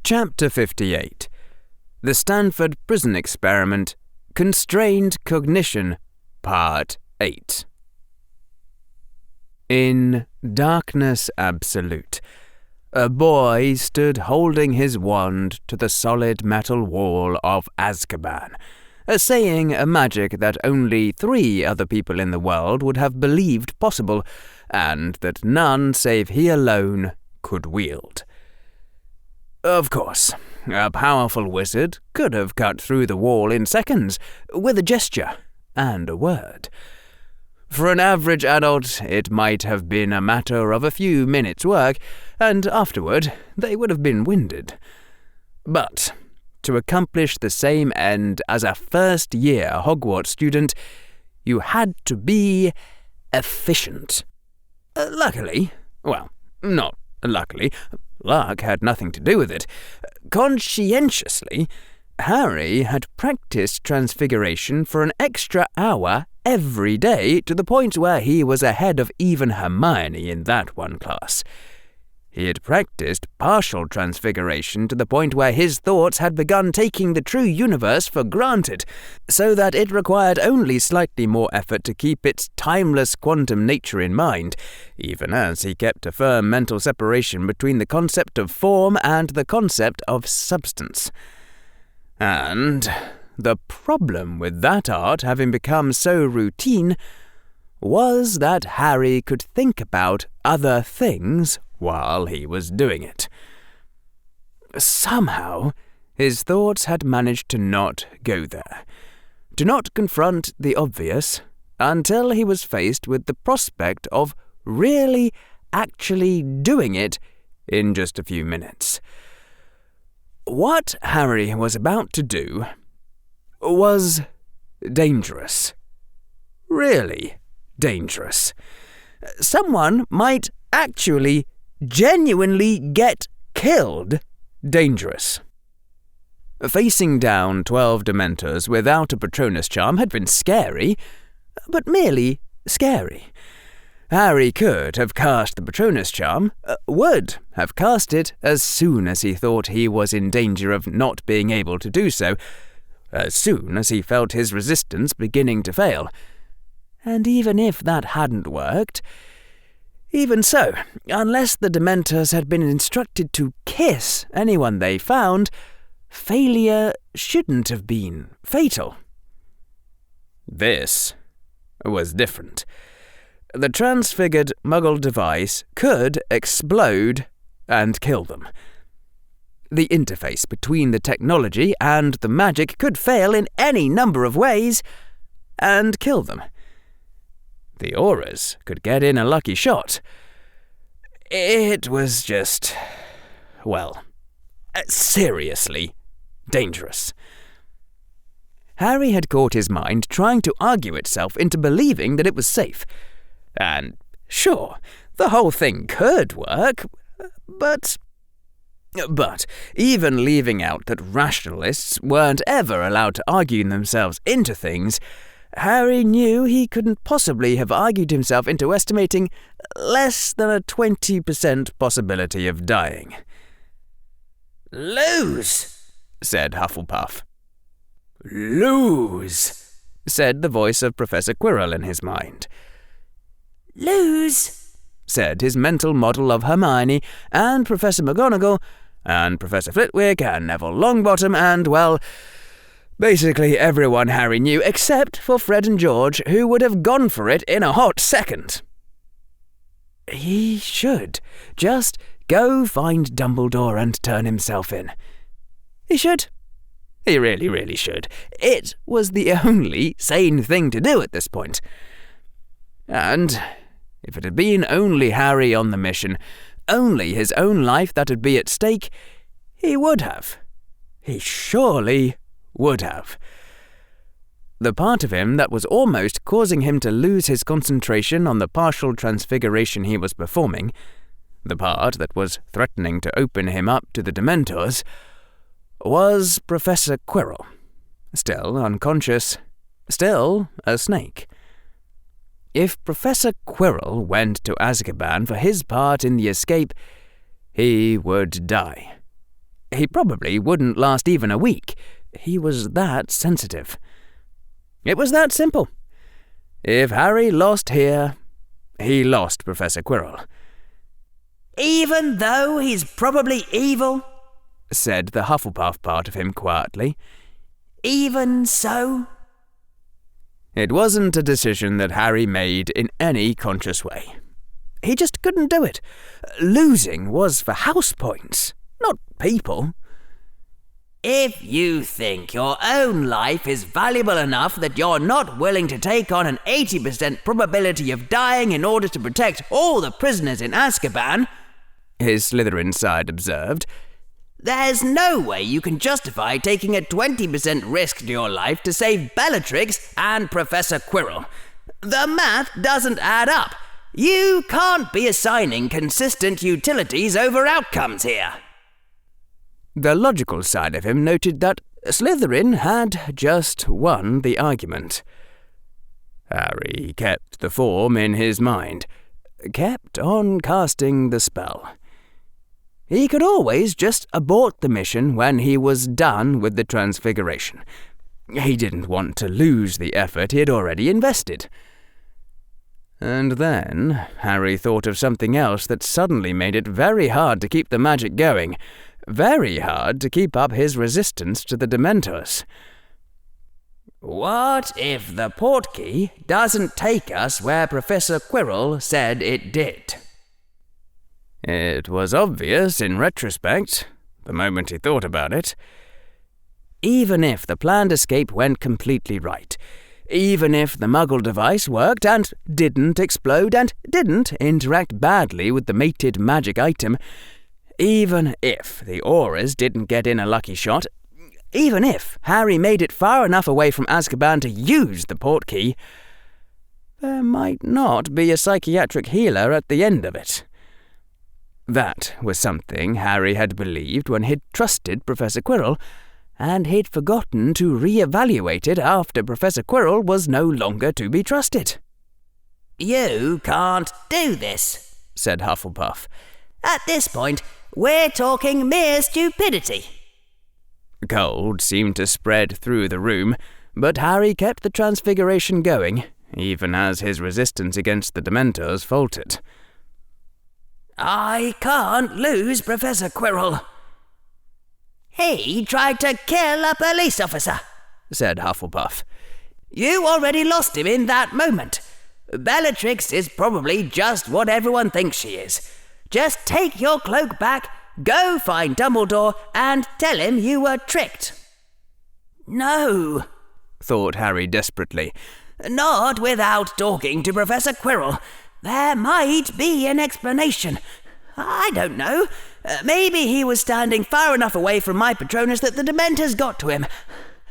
Chapter 58. The Stanford Prison Experiment, Constrained Cognition, Part 8. In darkness absolute, a boy stood holding his wand to the solid metal wall of Azkaban, saying a magic that only 3 other people in the world would have believed possible, and that none save he alone could wield. Of course, a powerful wizard could have cut through the wall in seconds, with a gesture and a word. For an average adult, it might have been a matter of a few minutes' work, and afterward they would have been winded. But to accomplish the same end as a first-year Hogwarts student, you had to be efficient. Luckily, luck had nothing to do with it. Conscientiously, Harry had practiced Transfiguration for an extra hour every day, to the point where he was ahead of even Hermione in that one class. He had practiced partial Transfiguration to the point where his thoughts had begun taking the true universe for granted, so that it required only slightly more effort to keep its timeless quantum nature in mind, even as he kept a firm mental separation between the concept of form and the concept of substance. And the problem with that art having become so routine was that Harry could think about other things while he was doing it. Somehow, his thoughts had managed to not go there, to not confront the obvious, until he was faced with the prospect of really, actually doing it in just a few minutes. What Harry was about to do was dangerous. Really dangerous. Someone might actually genuinely get killed dangerous. Facing down 12 Dementors without a Patronus charm had been scary, but merely scary. Harry could have cast the Patronus charm, would have cast it as soon as he thought he was in danger of not being able to do so, as soon as he felt his resistance beginning to fail. And even if that hadn't worked, even so, unless the Dementors had been instructed to kiss anyone they found, failure shouldn't have been fatal. This was different. The transfigured Muggle device could explode and kill them. The interface between the technology and the magic could fail in any number of ways and kill them. The auras could get in a lucky shot. It was just, seriously dangerous. Harry had caught his mind trying to argue itself into believing that it was safe. And sure, the whole thing could work, but even leaving out that rationalists weren't ever allowed to argue themselves into things, Harry knew he couldn't possibly have argued himself into estimating less than a 20% possibility of dying. "Lose," said Hufflepuff. "Lose," said the voice of Professor Quirrell in his mind. "Lose," said his mental model of Hermione and Professor McGonagall and Professor Flitwick and Neville Longbottom and, basically everyone Harry knew except for Fred and George, who would have gone for it in a hot second. He should just go find Dumbledore and turn himself in. He should. He really, really should. It was the only sane thing to do at this point. And if it had been only Harry on the mission, only his own life that would be at stake, he would have. He surely would have. The part of him that was almost causing him to lose his concentration on the partial transfiguration he was performing, the part that was threatening to open him up to the Dementors, was Professor Quirrell, still unconscious, still a snake. If Professor Quirrell went to Azkaban for his part in the escape, he would die. He probably wouldn't last even a week. He was that sensitive. It was that simple. If Harry lost here, he lost Professor Quirrell. "Even though he's probably evil?" said the Hufflepuff part of him quietly. "Even so?" It wasn't a decision that Harry made in any conscious way. He just couldn't do it. Losing was for house points, not people. "If you think your own life is valuable enough that you're not willing to take on an 80% probability of dying in order to protect all the prisoners in Azkaban," his Slytherin side observed, "there's no way you can justify taking a 20% risk to your life to save Bellatrix and Professor Quirrell. The math doesn't add up. You can't be assigning consistent utilities over outcomes here." The logical side of him noted that Slytherin had just won the argument. Harry kept the form in his mind, kept on casting the spell. He could always just abort the mission when he was done with the transfiguration. He didn't want to lose the effort he had already invested. And then Harry thought of something else that suddenly made it very hard to keep the magic going, very hard to keep up his resistance to the Dementors. What if the portkey doesn't take us where Professor Quirrell said it did? It was obvious in retrospect, the moment he thought about it. Even if the planned escape went completely right, even if the Muggle device worked and didn't explode and didn't interact badly with the mated magic item, even if the auras didn't get in a lucky shot, even if Harry made it far enough away from Azkaban to use the portkey, there might not be a psychiatric healer at the end of it. That was something Harry had believed when he'd trusted Professor Quirrell, and he'd forgotten to re-evaluate it after Professor Quirrell was no longer to be trusted. "You can't do this," said Hufflepuff. "At this point, we're talking mere stupidity." Cold seemed to spread through the room, but Harry kept the transfiguration going, even as his resistance against the Dementors faltered. "I can't lose Professor Quirrell." "He tried to kill a police officer," said Hufflepuff. "You already lost him in that moment. Bellatrix is probably just what everyone thinks she is. Just take your cloak back, go find Dumbledore, and tell him you were tricked." "No," thought Harry desperately. "Not without talking to Professor Quirrell. There might be an explanation. I don't know. Maybe he was standing far enough away from my Patronus that the Dementors got to him.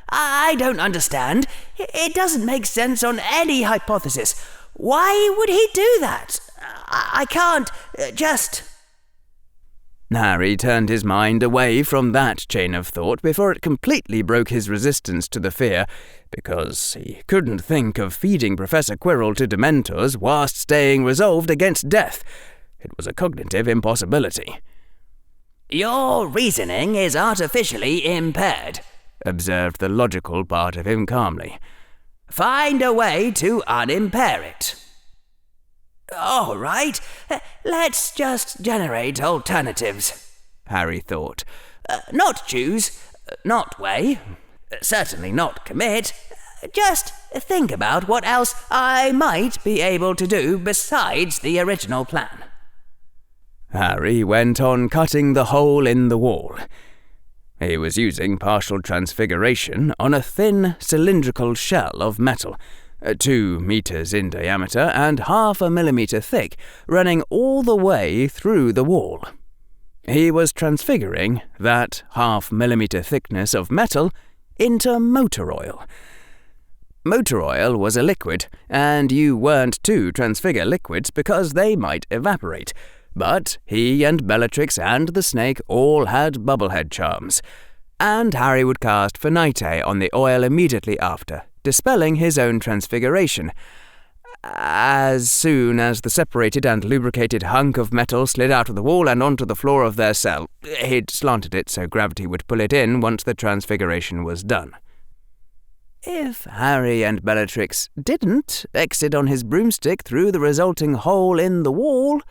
I don't understand. It doesn't make sense on any hypothesis. Why would he do that? I can't just..." Harry turned his mind away from that chain of thought before it completely broke his resistance to the fear, because he couldn't think of feeding Professor Quirrell to Dementors whilst staying resolved against death. It was a cognitive impossibility. "Your reasoning is artificially impaired," observed the logical part of him calmly. "Find a way to unimpair it." "All right, let's just generate alternatives," Harry thought. "Not choose, not weigh, certainly not commit. Just think about what else I might be able to do besides the original plan." Harry went on cutting the hole in the wall. He was using partial transfiguration on a thin cylindrical shell of metal, 2 meters in diameter and 0.5 millimeter thick, running all the way through the wall. He was transfiguring that 0.5 millimeter thickness of metal into motor oil. Motor oil was a liquid, and you weren't to transfigure liquids because they might evaporate. But he and Bellatrix and the snake all had bubblehead charms, and Harry would cast Finite on the oil immediately after, dispelling his own transfiguration. As soon as the separated and lubricated hunk of metal slid out of the wall and onto the floor of their cell, he'd slanted it so gravity would pull it in once the transfiguration was done. If Harry and Bellatrix didn't exit on his broomstick through the resulting hole in the wall,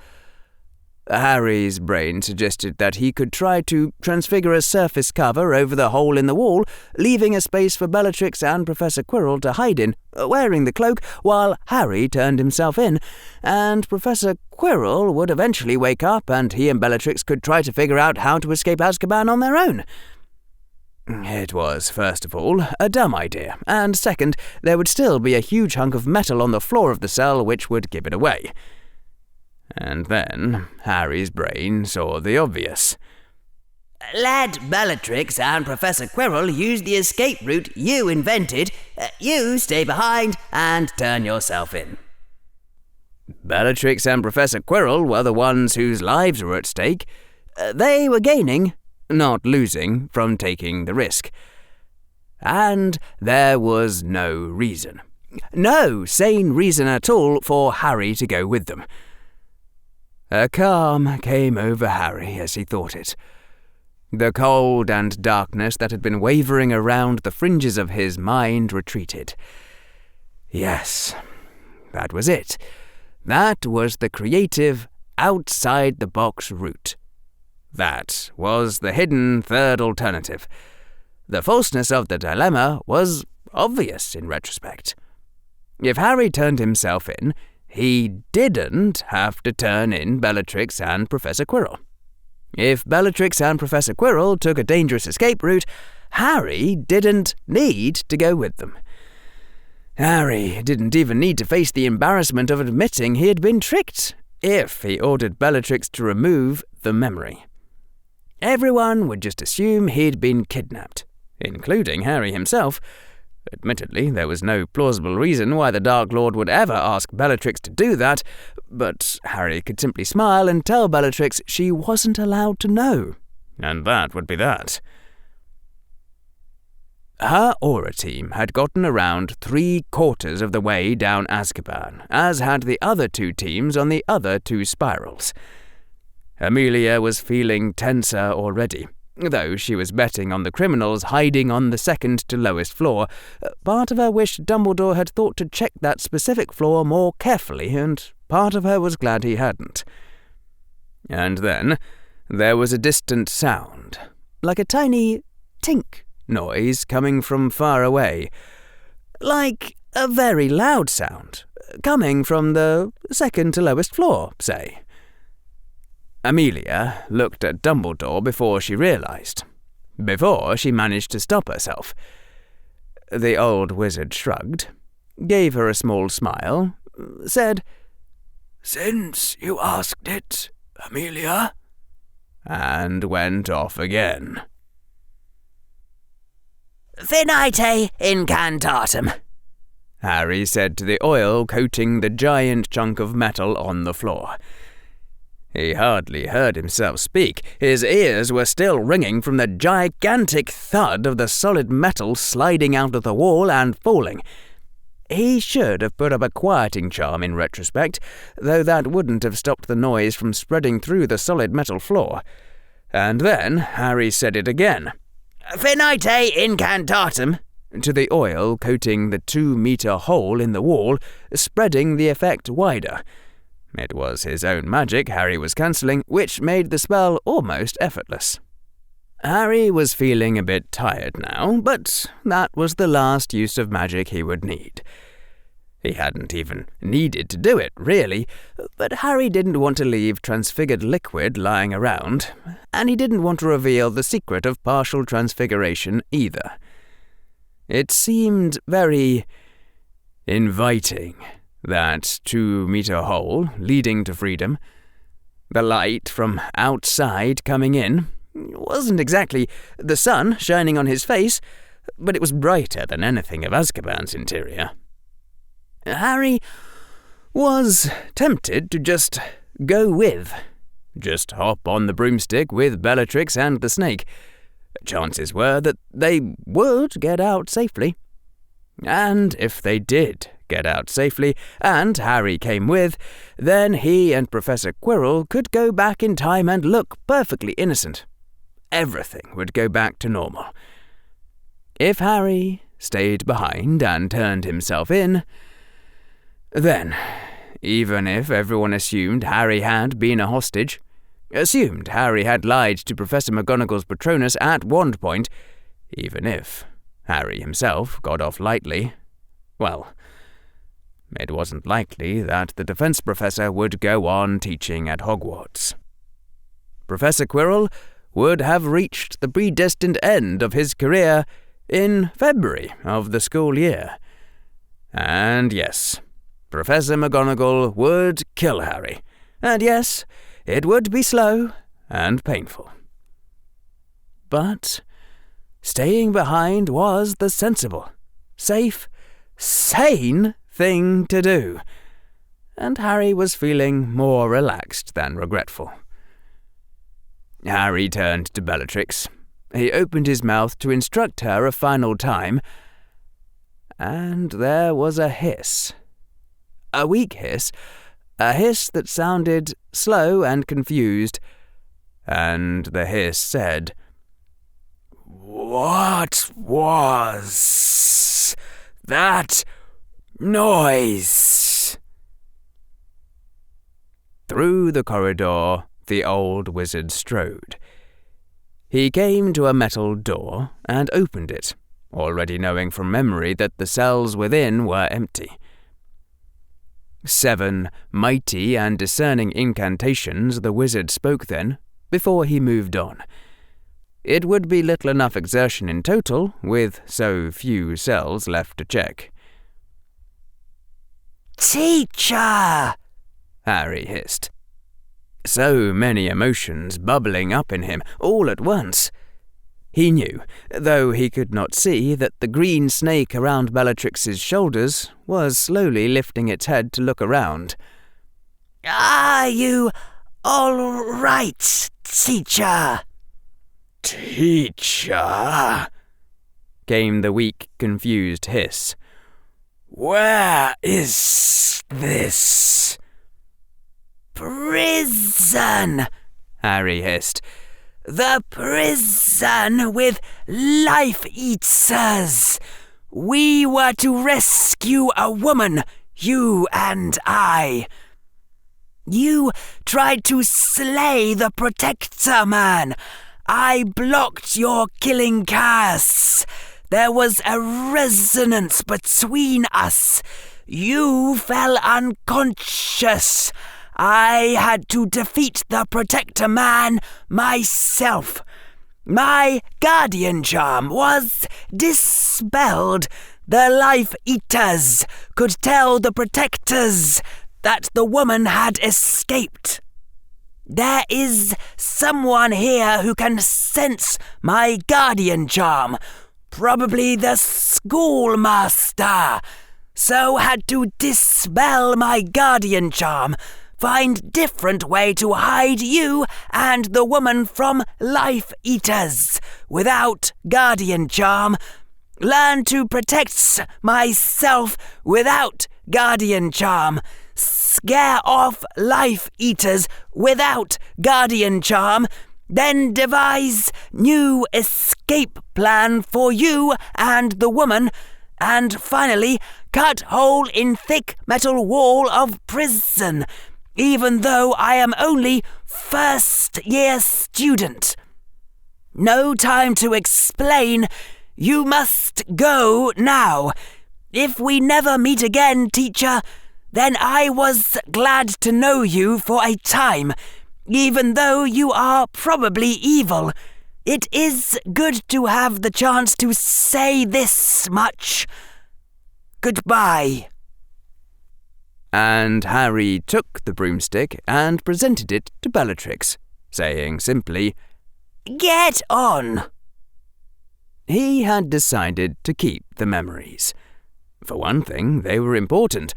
Harry's brain suggested that he could try to transfigure a surface cover over the hole in the wall, leaving a space for Bellatrix and Professor Quirrell to hide in, wearing the cloak, while Harry turned himself in, and Professor Quirrell would eventually wake up and he and Bellatrix could try to figure out how to escape Azkaban on their own. It was, first of all, a dumb idea, and second, there would still be a huge hunk of metal on the floor of the cell which would give it away. And then Harry's brain saw the obvious. Let Bellatrix and Professor Quirrell use the escape route you invented. You stay behind and turn yourself in. Bellatrix and Professor Quirrell were the ones whose lives were at stake. They were gaining, not losing, from taking the risk. And there was no reason. No sane reason at all for Harry to go with them. A calm came over Harry as he thought it. The cold and darkness that had been wavering around the fringes of his mind retreated. Yes, that was it. That was the creative, outside-the-box route. That was the hidden third alternative. The falseness of the dilemma was obvious in retrospect. If Harry turned himself in, he didn't have to turn in Bellatrix and Professor Quirrell. If Bellatrix and Professor Quirrell took a dangerous escape route, Harry didn't need to go with them. Harry didn't even need to face the embarrassment of admitting he had been tricked, if he ordered Bellatrix to remove the memory. Everyone would just assume he'd been kidnapped, including Harry himself. Admittedly, there was no plausible reason why the Dark Lord would ever ask Bellatrix to do that, but Harry could simply smile and tell Bellatrix she wasn't allowed to know, and that would be that. Her Aura team had gotten around 3/4 of the way down Azkaban, as had the other two teams on the other two spirals. Amelia was feeling tenser already. Though she was betting on the criminals hiding on the second to lowest floor, part of her wished Dumbledore had thought to check that specific floor more carefully, and part of her was glad he hadn't. And then there was a distant sound, like a tiny tink noise coming from far away, like a very loud sound, coming from the second to lowest floor, say. Amelia looked at Dumbledore before she realized, before she managed to stop herself. The old wizard shrugged, gave her a small smile, said, "Since you asked it, Amelia," and went off again. "Finite incantatem," Harry said to the oil coating the giant chunk of metal on the floor. He hardly heard himself speak. His ears were still ringing from the gigantic thud of the solid metal sliding out of the wall and falling. He should have put up a quieting charm in retrospect, though that wouldn't have stopped the noise from spreading through the solid metal floor. And then Harry said it again. "Finite incantatem," to the oil coating the 2-meter hole in the wall, spreading the effect wider. It was his own magic Harry was cancelling, which made the spell almost effortless. Harry was feeling a bit tired now, but that was the last use of magic he would need. He hadn't even needed to do it, really, but Harry didn't want to leave transfigured liquid lying around, and he didn't want to reveal the secret of partial transfiguration either. It seemed very inviting, that 2-meter hole leading to freedom. The light from outside coming in wasn't exactly the sun shining on his face, but it was brighter than anything of Azkaban's interior. Harry was tempted to just go with. Just hop on the broomstick with Bellatrix and the snake. Chances were that they would get out safely. And if they did get out safely, and Harry came with, then he and Professor Quirrell could go back in time and look perfectly innocent. Everything would go back to normal. If Harry stayed behind and turned himself in, then, even if everyone assumed Harry had been a hostage, assumed Harry had lied to Professor McGonagall's Patronus at one point, even if Harry himself got off lightly, well, it wasn't likely that the defense professor would go on teaching at Hogwarts. Professor Quirrell would have reached the predestined end of his career in February of the school year. And yes, Professor McGonagall would kill Harry. And yes, it would be slow and painful. But staying behind was the sensible, safe, sane thing to do. And Harry was feeling more relaxed than regretful. Harry turned to Bellatrix. He opened his mouth to instruct her a final time, and there was a hiss. A weak hiss, a hiss that sounded slow and confused, and the hiss said, "What was that noise?" Through the corridor, the old wizard strode. He came to a metal door and opened it, already knowing from memory that the cells within were empty. 7 mighty and discerning incantations the wizard spoke then, before he moved on. It would be little enough exertion in total, with so few cells left to check. "Teacher!" Harry hissed. So many emotions bubbling up in him all at once. He knew, though he could not see, that the green snake around Bellatrix's shoulders was slowly lifting its head to look around. "Are you all right, teacher?" "Teacher?" came the weak, confused hiss. "Where is this?" "Prison," Harry hissed. "The prison with life-eaters. We were to rescue a woman, you and I. You tried to slay the Protector Man. I blocked your killing curse. There was a resonance between us. You fell unconscious. I had to defeat the Protector Man myself. My guardian charm was dispelled. The life-eaters could tell the Protectors that the woman had escaped. There is someone here who can sense my guardian charm, probably the schoolmaster, so had to dispel my guardian charm, find different way to hide you and the woman from life-eaters without guardian charm, learn to protect myself without guardian charm, scare off life-eaters without guardian charm, then devise new escape plan for you and the woman, and finally cut hole in thick metal wall of prison, even though I am only first-year student. No time to explain. You must go now. If we never meet again, teacher, then I was glad to know you for a time, even though you are probably evil. It is good to have the chance to say this much. Goodbye." And Harry took the broomstick and presented it to Bellatrix, saying simply, "Get on." He had decided to keep the memories. For one thing, they were important.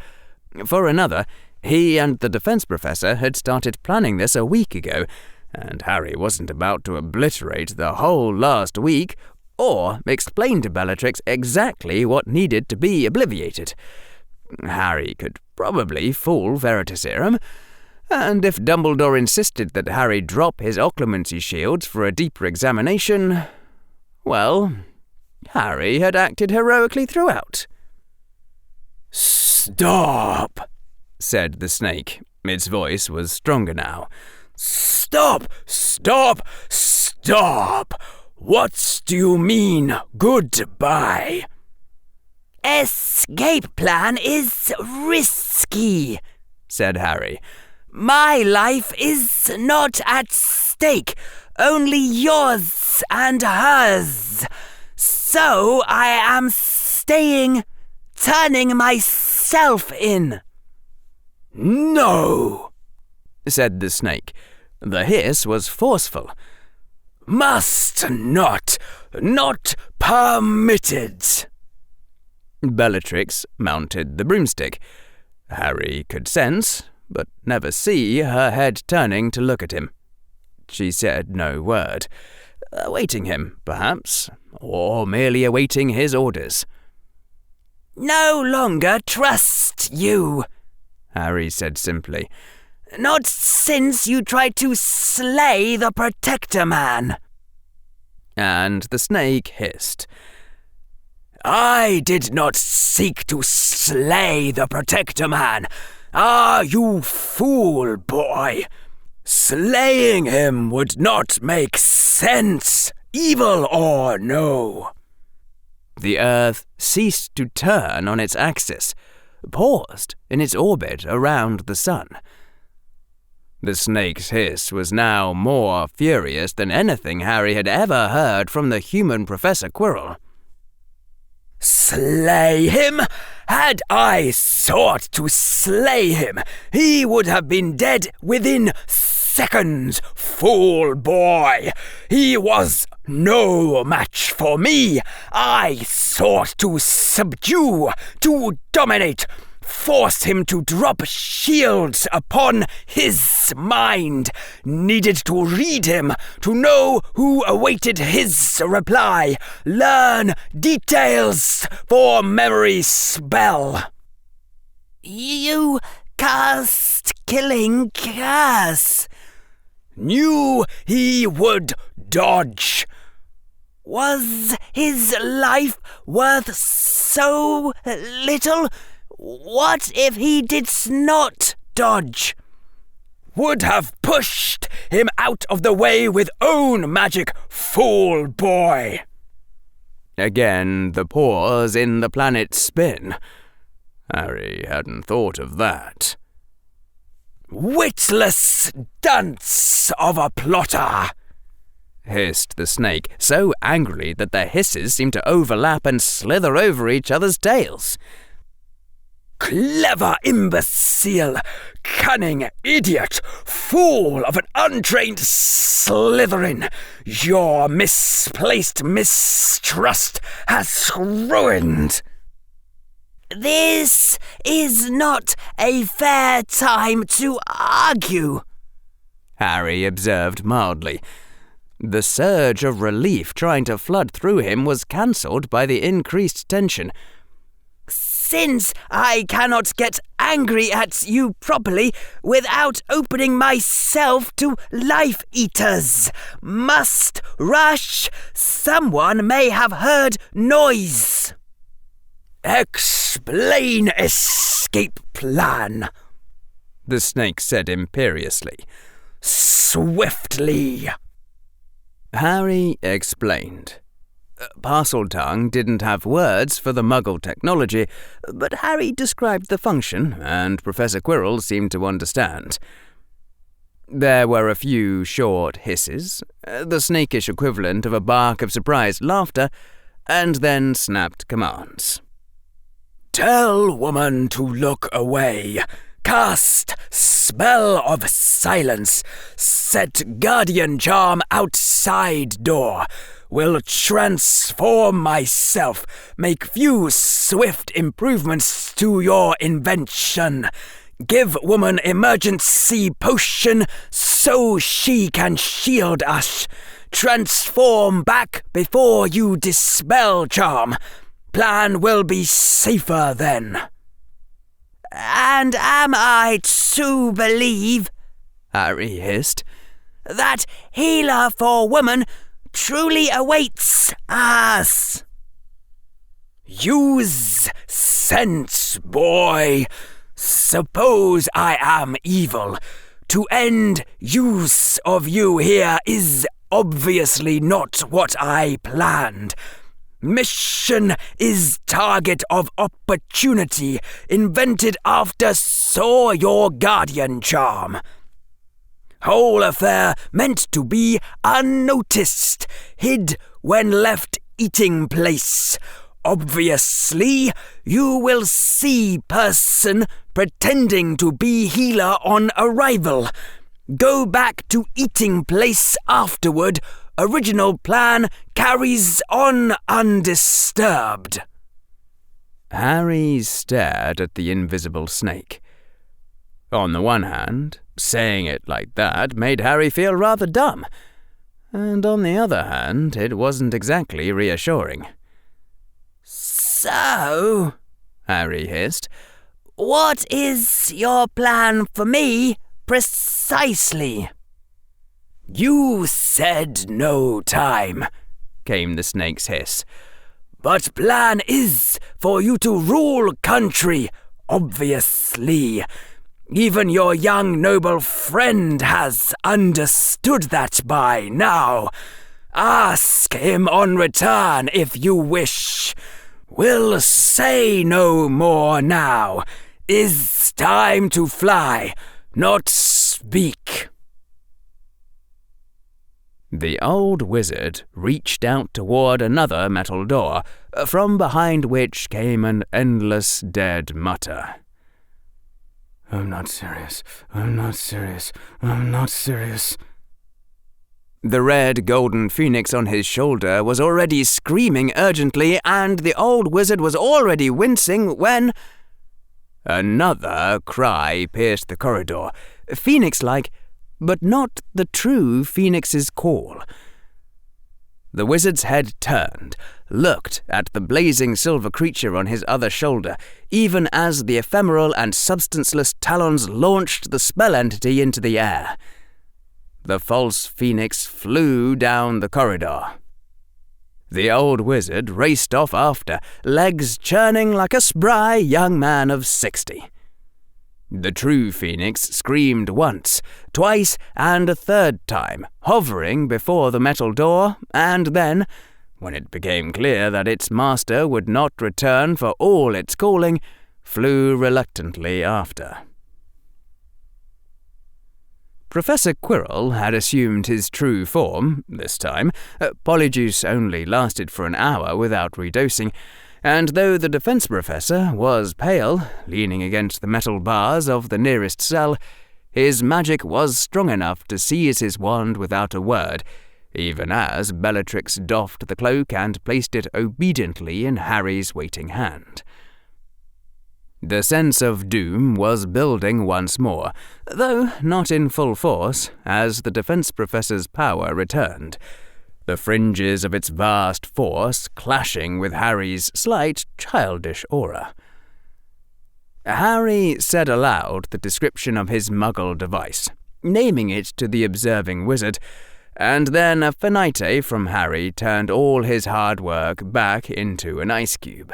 For another, he and the defense professor had started planning this a week ago, and Harry wasn't about to obliterate the whole last week or explain to Bellatrix exactly what needed to be obliterated. Harry could probably fool Veritaserum, and if Dumbledore insisted that Harry drop his occlumency shields for a deeper examination, well, Harry had acted heroically throughout. "Stop," said the snake. Its voice was stronger now. "Stop! Stop! Stop! What do you mean, goodbye?" "Escape plan is risky," said Harry. "My life is not at stake, only yours and hers. So I am staying, turning myself in." "No," said the snake. The hiss was forceful. "Must not permitted." Bellatrix mounted the broomstick. Harry could sense, but never see, her head turning to look at him. She said no word, awaiting him, perhaps, or merely awaiting his orders. "No longer trust you," Harry said simply. "Not since you tried to slay the Protector Man." And the snake hissed. "I did not seek to slay the Protector Man. Ah, you fool boy! Slaying him would not make sense, evil or no." The Earth ceased to turn on its axis, paused in its orbit around the sun. The snake's hiss was now more furious than anything Harry had ever heard from the human Professor Quirrell. "Slay him? Had I sought to slay him, he would have been dead within seconds, fool boy! He was no match for me. I sought to subdue, to dominate, force him to drop shields upon his mind, needed to read him, to know who awaited his reply, learn details for memory's spell." "You cast killing curse." "Knew he would dodge." "Was his life worth so little? What if he did not dodge?" "Would have pushed him out of the way with own magic, fool boy." Again the pause in the planet's spin. Harry hadn't thought of that. "Witless dunce of a plotter," hissed the snake, so angrily that their hisses seemed to overlap and slither over each other's tails. "Clever imbecile, cunning idiot, fool of an untrained Slytherin, your misplaced mistrust has ruined." "This is not a fair time to argue," Harry observed mildly. The surge of relief trying to flood through him was cancelled by the increased tension. "Since I cannot get angry at you properly without opening myself to life-eaters, must rush, someone may have heard noise." "Explain escape plan," the snake said imperiously. "Swiftly." Harry explained. Parseltongue didn't have words for the Muggle technology, but Harry described the function, and Professor Quirrell seemed to understand. There were a few short hisses, the snakish equivalent of a bark of surprised laughter, and then snapped commands. "Tell woman to look away. Cast spell of silence. Set guardian charm outside door. Will transform myself. Make few swift improvements to your invention. Give woman emergency potion so she can shield us. Transform back before you dispel charm. Plan will be safer then." And am I to believe," Harry hissed, "that healer for woman truly awaits us?" "Use sense, boy. Suppose I am evil. To end use of you here is obviously not what I planned. Mission is target of opportunity invented after saw your guardian charm. Whole affair meant to be unnoticed, hid when left eating place. Obviously, you will see person pretending to be healer on arrival. Go back to eating place afterward. Original plan carries on undisturbed." Harry stared at the invisible snake. On the one hand, saying it like that made Harry feel rather dumb, and on the other hand, it wasn't exactly reassuring. "So," Harry hissed, "what is your plan for me precisely?" "You said no time," came the snake's hiss. "But plan is for you to rule country, obviously. Even your young noble friend has understood that by now. Ask him on return if you wish. We'll say no more now. Is time to fly, not speak." The old wizard reached out toward another metal door, from behind which came an endless dead mutter. "I'm not serious. I'm not serious. I'm not serious." The red golden phoenix on his shoulder was already screaming urgently, and the old wizard was already wincing when another cry pierced the corridor, phoenix-like, but not the true phoenix's call. The wizard's head turned, looked at the blazing silver creature on his other shoulder, even as the ephemeral and substanceless talons launched the spell entity into the air. The false phoenix flew down the corridor. The old wizard raced off after, legs churning like a spry young man of 60. The true phoenix screamed once, twice, and a third time, hovering before the metal door, and then, when it became clear that its master would not return for all its calling, flew reluctantly after. Professor Quirrell had assumed his true form, this time. Polyjuice only lasted for an hour without redosing, and though the defense professor was pale, leaning against the metal bars of the nearest cell, his magic was strong enough to seize his wand without a word, even as Bellatrix doffed the cloak and placed it obediently in Harry's waiting hand. The sense of doom was building once more, though not in full force, as the defense professor's power returned, the fringes of its vast force clashing with Harry's slight, childish aura. Harry said aloud the description of his muggle device, naming it to the observing wizard, and then a finite from Harry turned all his hard work back into an ice cube.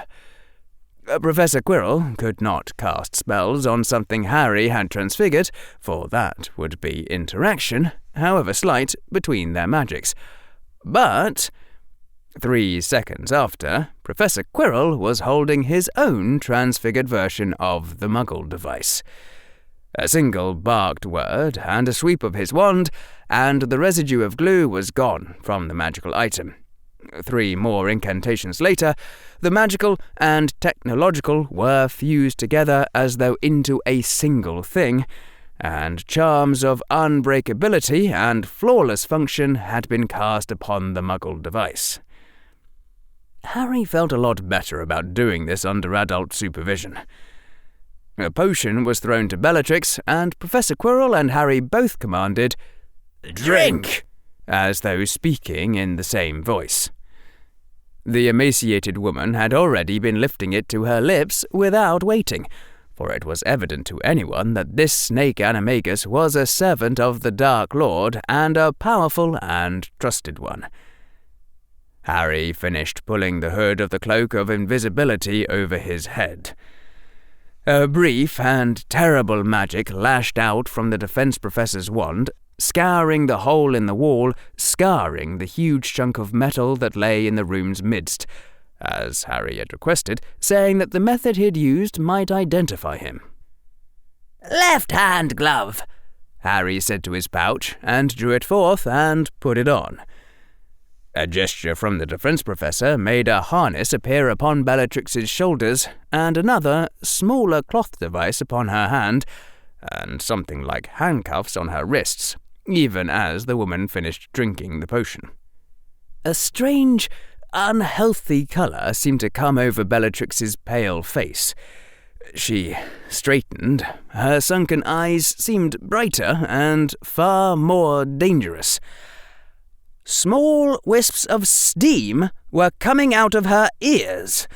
Professor Quirrell could not cast spells on something Harry had transfigured, for that would be interaction, however slight, between their magics. But 3 seconds after, Professor Quirrell was holding his own transfigured version of the Muggle device. A single barked word and a sweep of his wand, and the residue of glue was gone from the magical item. 3 more incantations later, the magical and technological were fused together as though into a single thing, and charms of unbreakability and flawless function had been cast upon the Muggle device. Harry felt a lot better about doing this under adult supervision. A potion was thrown to Bellatrix, and Professor Quirrell and Harry both commanded, "Drink!" as though speaking in the same voice. The emaciated woman had already been lifting it to her lips without waiting, for it was evident to anyone that this snake animagus was a servant of the Dark Lord and a powerful and trusted one. Harry finished pulling the hood of the cloak of invisibility over his head. A brief and terrible magic lashed out from the defense professor's wand, scouring the hole in the wall, scarring the huge chunk of metal that lay in the room's midst, as Harry had requested, saying that the method he'd used might identify him. "Left-hand glove," Harry said to his pouch, and drew it forth and put it on. A gesture from the defense professor made a harness appear upon Bellatrix's shoulders, and another, smaller cloth device upon her hand, and something like handcuffs on her wrists, even as the woman finished drinking the potion. A strange, unhealthy colour seemed to come over Bellatrix's pale face. She straightened. Her sunken eyes seemed brighter and far more dangerous. Small wisps of steam were coming out of her ears.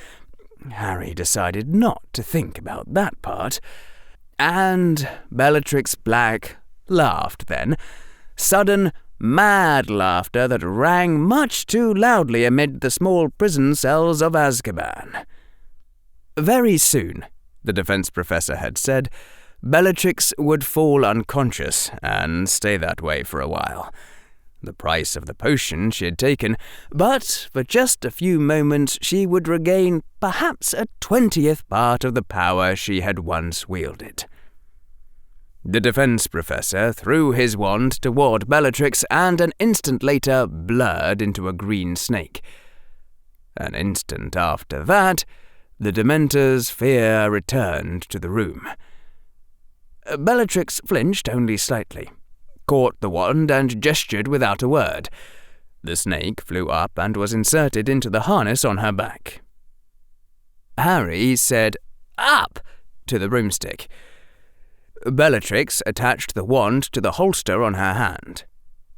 Harry decided not to think about that part. And Bellatrix Black laughed then, sudden, mad laughter that rang much too loudly amid the small prison cells of Azkaban. Very soon, the defense professor had said, Bellatrix would fall unconscious and stay that way for a while. The price of the potion she had taken, but for just a few moments she would regain perhaps a 20th part of the power she had once wielded. The defense professor threw his wand toward Bellatrix and an instant later blurred into a green snake. An instant after that, the Dementor's fear returned to the room. Bellatrix flinched only slightly, caught the wand and gestured without a word. The snake flew up and was inserted into the harness on her back. Harry said, "Up!" to the broomstick. Bellatrix attached the wand to the holster on her hand.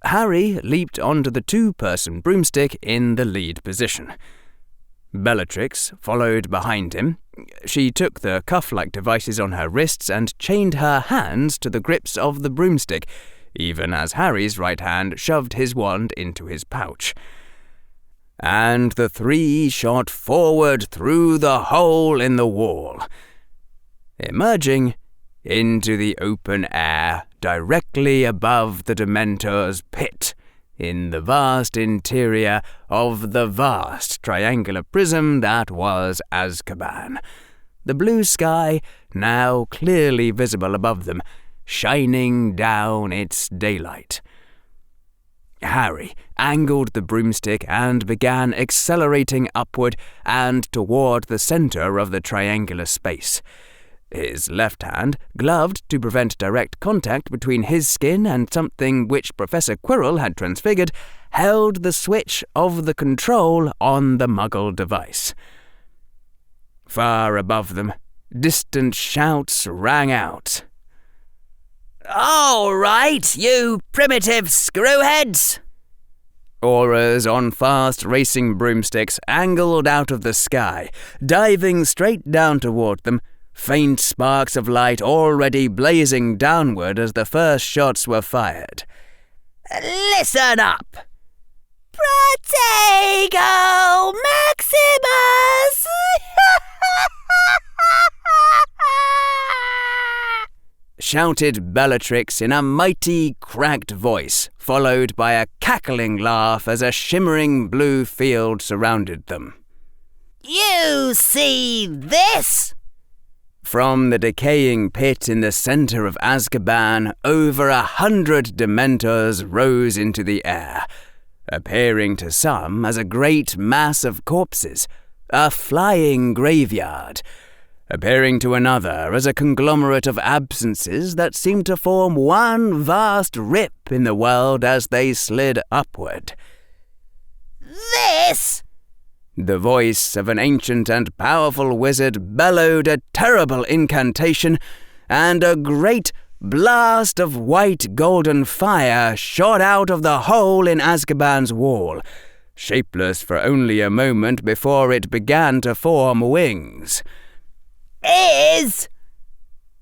Harry leaped onto the two-person broomstick in the lead position. Bellatrix followed behind him. She took the cuff-like devices on her wrists and chained her hands to the grips of the broomstick, even as Harry's right hand shoved his wand into his pouch. And the three shot forward through the hole in the wall, emerging into the open air directly above the Dementor's pit in the vast interior of the vast triangular prism that was Azkaban. The blue sky, now clearly visible above them, shining down its daylight. Harry angled the broomstick and began accelerating upward and toward the center of the triangular space. His left hand, gloved to prevent direct contact between his skin and something which Professor Quirrell had transfigured, held the switch of the control on the Muggle device. Far above them, distant shouts rang out. "All right, you primitive screwheads!" Auras on fast racing broomsticks angled out of the sky, diving straight down toward them, faint sparks of light already blazing downward as the first shots were fired. "Listen up! Protego Maximus!" shouted Bellatrix in a mighty, cracked voice, followed by a cackling laugh as a shimmering blue field surrounded them. "You see this?" From the decaying pit in the center of Azkaban, over 100 Dementors rose into the air, appearing to some as a great mass of corpses, a flying graveyard, appearing to another as a conglomerate of absences that seemed to form one vast rip in the world as they slid upward. "This?" The voice of an ancient and powerful wizard bellowed a terrible incantation, and a great blast of white golden fire shot out of the hole in Azkaban's wall, shapeless for only a moment before it began to form wings. "Is,"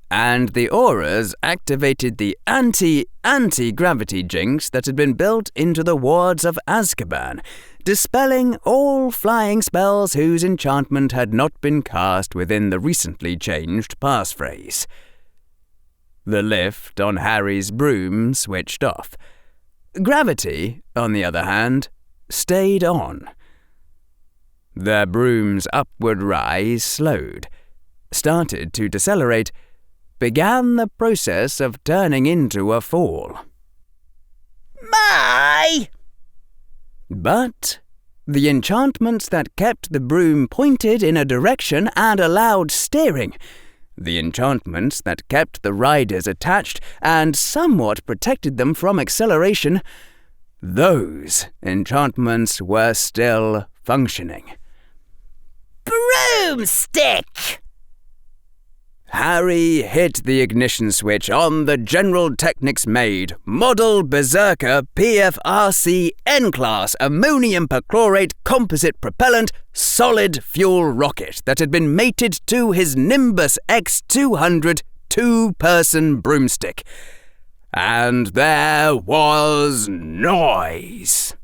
and the auras activated the anti-gravity jinx that had been built into the wards of Azkaban, dispelling all flying spells whose enchantment had not been cast within the recently changed passphrase. The lift on Harry's broom switched off. Gravity, on the other hand, stayed on. Their broom's upward rise slowed, started to decelerate, began the process of turning into a fall. My! But the enchantments that kept the broom pointed in a direction and allowed steering, the enchantments that kept the riders attached and somewhat protected them from acceleration, those enchantments were still functioning. Broomstick! Harry hit the ignition switch on the General Technics made Model Berserker PFRC N-Class ammonium perchlorate composite propellant solid fuel rocket that had been mated to his Nimbus X200 two-person broomstick. And there was noise.